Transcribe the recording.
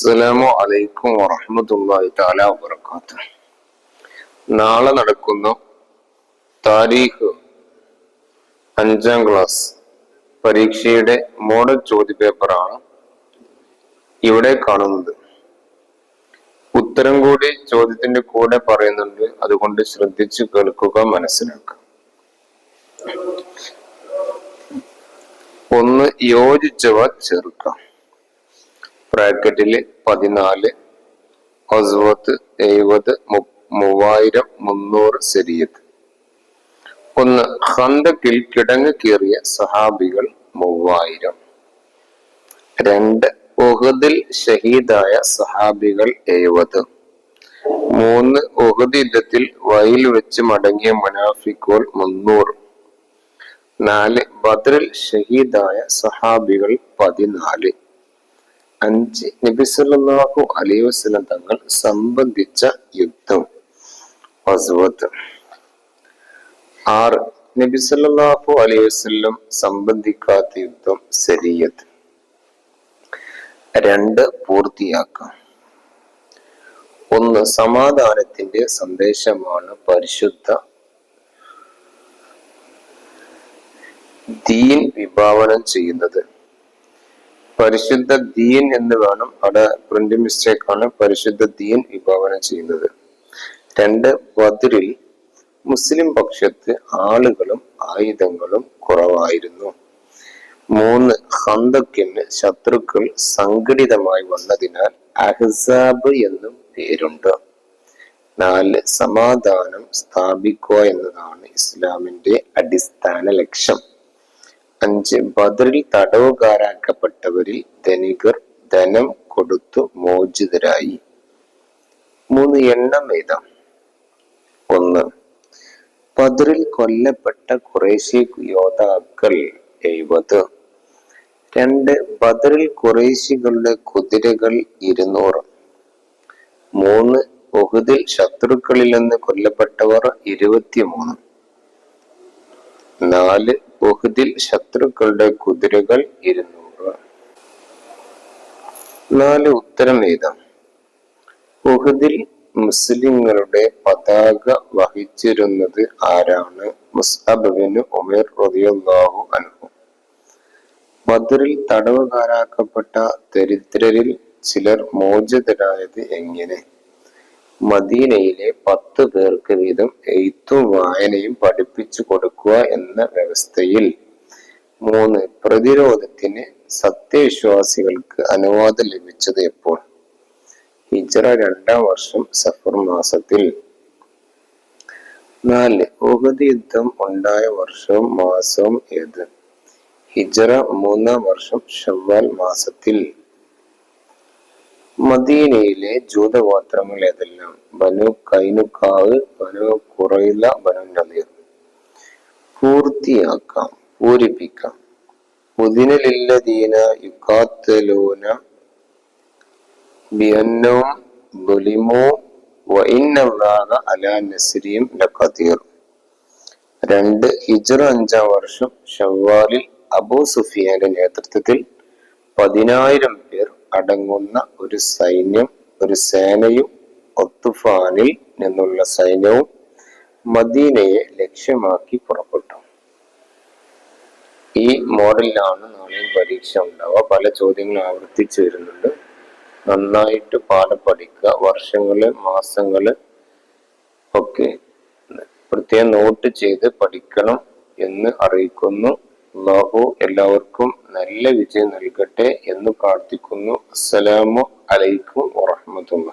അസ്സലാമു അലൈക്കും വറഹ്മത്തുള്ളാഹി തആല വബറകാതുഹു. നാളെ നടക്കുന്ന താരീഖ് 5ാം ക്ലാസ് പരീക്ഷയുടെ മോഡൽ ചോദ്യപേപ്പറാണ് ഇവിടെ കാണുന്നത്. ഉത്തരം കൂടി ചോദ്യത്തിന്റെ കൂടെ പറയുന്നുണ്ട്, അതുകൊണ്ട് ശ്രദ്ധിച്ചു കേൾക്കുക, മനസ്സിലാക്കുക. 1. യോജിച്ചവ ചേർക്കാം. ബ്രാക്കറ്റില് 14, അസ്വത്ത് 70, 3000, 300 സരിയത്ത്. 1. ഖന്തക്കിൽ കിടങ്ങ് കീറിയ സഹാബികൾ 3000. 2. ഉഹദിൽ ഷഹീദായ സഹാബികൾ 70. 3. ഉഹദ് യുദ്ധത്തിൽ വയൽ വെച്ച് മടങ്ങിയ മുനാഫിക്കുകൾ 300. 4. ബദ്രിൽ ഷഹീദായ സഹാബികൾ 14. 5. നബി സല്ലല്ലാഹു അലൈഹി വസല്ലം തങ്ങൾ സംബന്ധിച്ച യുദ്ധം അസ്വത്ത്. 6. നബി സല്ലല്ലാഹു അലൈഹി വസല്ലം സംബന്ധിക്കാത്ത യുദ്ധം സരിയത്ത്. 2. പൂർത്തിയാക്കാം. 1. സമാധാനത്തിന്റെ സന്ദേശമാണ് പരിശുദ്ധ ദീൻ വിഭാവനം ചെയ്യുന്നത്. പരിശുദ്ധ ദീൻ എന്ന് വേണം, അവിടെ പ്രിന്റ് മിസ്റ്റേക്ക് ആണ്, പരിശുദ്ധ ദീൻ വിഭാവനം ചെയ്യുന്നത്. 2. ബദ്രിൽ മുസ്ലിം പക്ഷത്ത് ആളുകളും ആയുധങ്ങളും കുറവായിരുന്നു. 3. ഖന്തക്കിന് ശത്രുക്കൾ സംഘടിതമായി വന്നതിനാൽ അഹ്സാബ് എന്നും പേരുണ്ട്. 4. സമാധാനം സ്ഥാപിക്കുക എന്നതാണ് ഇസ്ലാമിന്റെ അടിസ്ഥാന ലക്ഷ്യം. 5. ബദ്രിൽ തടവുകാരാക്കപ്പെട്ടവരിൽ ധനികർ ധനം കൊടുത്തു മോചിതരായി. 3. എണ്ണം എഴുതാം. 1. ബദ്രിൽ കൊല്ലപ്പെട്ട ഖുറൈശി യോദ്ധാക്കൾ 70. 2. ബദ്രിൽ ഖുറൈശികളുടെ കുതിരകൾ 200. 3. ഉഹദിൽ ശത്രുക്കളിൽ നിന്ന് കൊല്ലപ്പെട്ടവർ 23. 4. ഉഹദിൽ ശത്രുക്കളുടെ കുതിരകൾ 200. 4. ഉത്തരം എഴുതാം. ഉഹദിൽ മുസ്ലിങ്ങളുടെ പതാക വഹിച്ചിരുന്നത് ആരാണ്? മുസ്അബ് ബിൻ ഉമൈർ റളിയല്ലാഹു അൻഹു. ബദ്രിൽ തടവുകാരാക്കപ്പെട്ട ദരിദ്രരിൽ ചിലർ മോചിതരായത് എങ്ങനെ? മദീനയിലെ 10 പേർക്ക് വീതം എഴുത്തും വായനയും പഠിപ്പിച്ചു കൊടുക്കുക എന്ന വ്യവസ്ഥയിൽ. 3. പ്രതിരോധത്തിന് സത്യവിശ്വാസികൾക്ക് അനുവാദം ലഭിച്ചത് എപ്പോൾ? ഹിജ്റ 2ാം വർഷം സഫർ മാസത്തിൽ. 4. ഉഹദ് യുദ്ധം ഉണ്ടായ വർഷവും മാസവും ഏത്? ഹിജ്റ 3ാം വർഷം ശവ്വാൽ മാസത്തിൽ. മദീനയിലെ ജൂതഗോത്രങ്ങൾ ഏതെല്ലാം? ബനു കൈനുഖാവ്, ബനു ഖുറൈള, ബനു നദീർ. പൂർത്തിയാക്കാം, പൂരിപ്പിക്കാം. ഉദിന ലില്ലദീന യുഖാത്തലൂന ബിഅന്നഹും ദുലിമൂ വഇന്നല്ലാഹ അലാ നസ്രിഹിം ലഖദീർ. 2. ഹിജ്റ 5ാം വർഷം ശവ്വാലിൽ അബൂ സുഫിയാന്റെ നേതൃത്വത്തിൽ 10,000 പേർ അടങ്ങുന്ന ഒരു സേനയും ഒത്തുഫാനിൽ നിന്നുള്ള സൈന്യവും മദീനയെ ലക്ഷ്യമാക്കി പുറപ്പെട്ടു. ഈ മോഡലിലാണ് നാളെ പരീക്ഷ ഉണ്ടാവുക. പല ചോദ്യങ്ങളും ആവർത്തിച്ചു വരുന്നുണ്ട്. നന്നായിട്ട് പാഠം പഠിക്കുക. വർഷങ്ങള്, മാസങ്ങള് ഒക്കെ പ്രത്യേകം നോട്ട് ചെയ്ത് പഠിക്കണം എന്ന് അറിയിക്കുന്നു. അല്ലാഹു എല്ലാവർക്കും നല്ല വിജയം നൽകട്ടെ എന്ന് പ്രാർത്ഥിക്കുന്നു. അസ്സലാമു അലൈക്കും വറഹ്മത്തുള്ളാഹി.